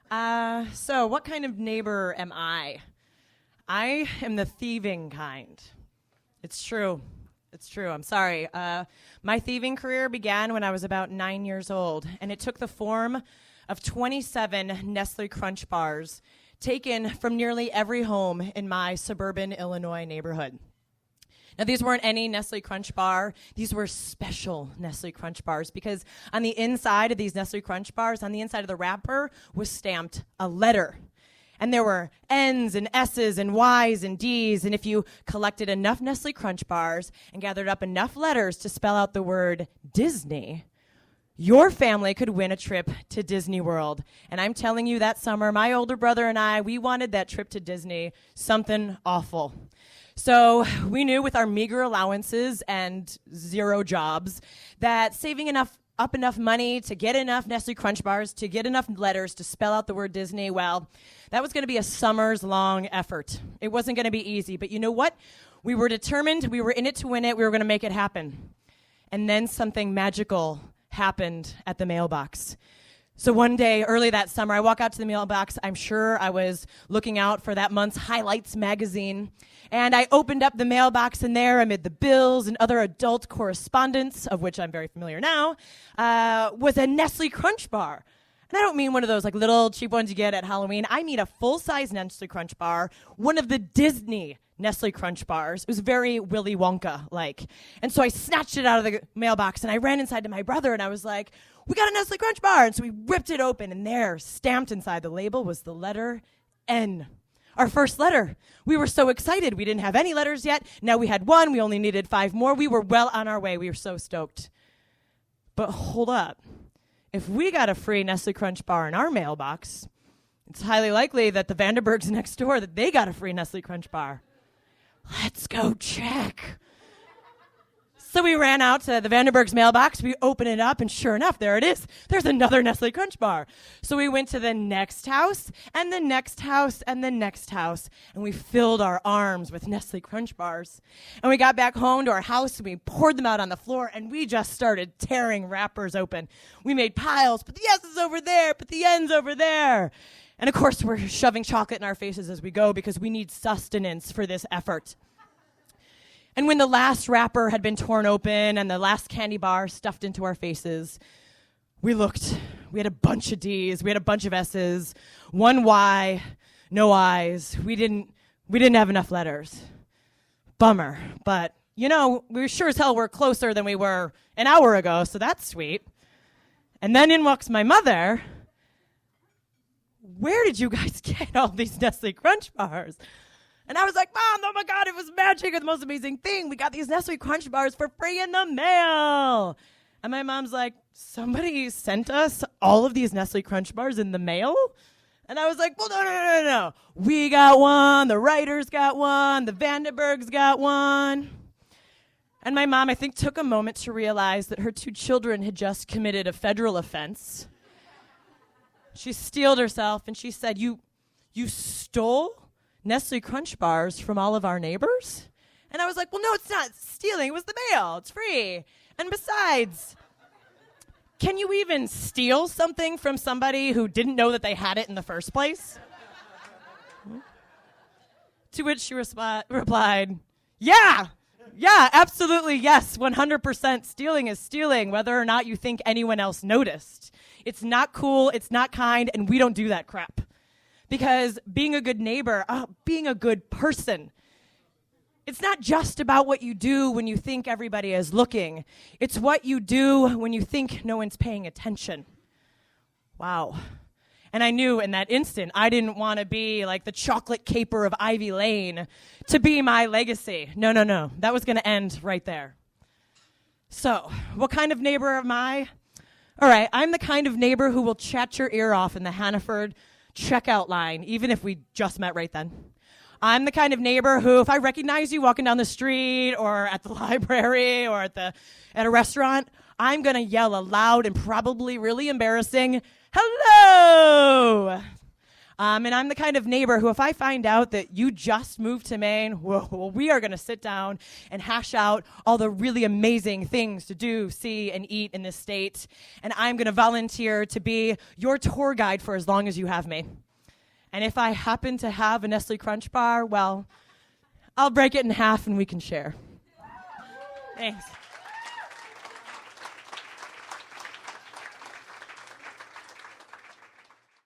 So what kind of neighbor am I? I am the thieving kind. It's true. It's true. I'm sorry. My thieving career began when I was about 9 years old, and it took the form of 27 Nestle Crunch bars taken from nearly every home in my suburban Illinois neighborhood. Now, these weren't any Nestle Crunch bar. These were special Nestle Crunch bars because on the inside of these Nestle Crunch bars, on the inside of the wrapper, was stamped a letter. And there were N's and S's and Y's and D's. And if you collected enough Nestle Crunch bars and gathered up enough letters to spell out the word Disney, your family could win a trip to Disney World. And I'm telling you, that summer, my older brother and I, we wanted that trip to Disney something awful. So we knew with our meager allowances and zero jobs that saving up enough money to get enough Nestle Crunch bars, to get enough letters to spell out the word Disney, well, that was going to be a summer's long effort. It wasn't going to be easy. But you know what? We were determined. We were in it to win it. We were going to make it happen. And then something magical happened at the mailbox. So one day, early that summer, I walk out to the mailbox. I'm sure I was looking out for that month's Highlights magazine. And I opened up the mailbox, and there, amid the bills and other adult correspondence, of which I'm very familiar now, was a Nestle Crunch bar. And I don't mean one of those like little cheap ones you get at Halloween. I mean a full-size Nestle Crunch bar, one of the Disney Nestle Crunch bars. It was very Willy Wonka-like. And so I snatched it out of the mailbox, and I ran inside to my brother, and I was like, we got a Nestle Crunch bar. And so we ripped it open, and there, stamped inside the label, was the letter N. Our first letter. We were so excited. We didn't have any letters yet. Now we had one. We only needed 5 more. We were well on our way. We were so stoked. But hold up. If we got a free Nestle Crunch bar in our mailbox, it's highly likely that the Vanderbergs next door, that they got a free Nestle Crunch bar. Let's go check. So we ran out to the Vanderbergs mailbox. We open it up, and sure enough, there it is. There's another Nestle Crunch bar. So we went to the next house, and the next house, and the next house, and we filled our arms with Nestle Crunch bars. And we got back home to our house, and we poured them out on the floor, and we just started tearing wrappers open. We made piles. Put the S's over there. Put the N's over there. And, of course, we're shoving chocolate in our faces as we go because we need sustenance for this effort. And when the last wrapper had been torn open and the last candy bar stuffed into our faces, we looked. We had a bunch of D's. We had a bunch of S's. One Y, no I's. We didn't have enough letters. Bummer. But, you know, we sure as hell were closer than we were an hour ago, so that's sweet. And then in walks my mother. Where did you guys get all these Nestle Crunch bars? And I was like, Mom, oh my God, it was magic. It's the most amazing thing. We got these Nestle Crunch bars for free in the mail. And my mom's like, somebody sent us all of these Nestle Crunch bars in the mail? And I was like, well, no. We got one. The writers got one. The Vanderbergs got one. And my mom, I think, took a moment to realize that her 2 children had just committed a federal offense. She steeled herself, and she said, you stole Nestle Crunch bars from all of our neighbors? And I was like, well, no, it's not stealing. It was the mail. It's free. And besides, can you even steal something from somebody who didn't know that they had it in the first place? To which she replied, yeah, absolutely, yes, 100%. Stealing is stealing, whether or not you think anyone else noticed. It's not cool, it's not kind, and we don't do that crap. Because being a good neighbor, being a good person, it's not just about what you do when you think everybody is looking. It's what you do when you think no one's paying attention. Wow. And I knew in that instant I didn't want to be like the chocolate caper of Ivy Lane to be my legacy. No. That was going to end right there. So, what kind of neighbor am I? All right, I'm the kind of neighbor who will chat your ear off in the Hannaford checkout line, even if we just met right then. I'm the kind of neighbor who, if I recognize you walking down the street or at the library or at a restaurant, I'm going to yell a loud and probably really embarrassing, hello! And I'm the kind of neighbor who, if I find out that you just moved to Maine, well, we are going to sit down and hash out all the really amazing things to do, see, and eat in this state. And I'm going to volunteer to be your tour guide for as long as you have me. And if I happen to have a Nestle Crunch bar, well, I'll break it in half and we can share. Thanks.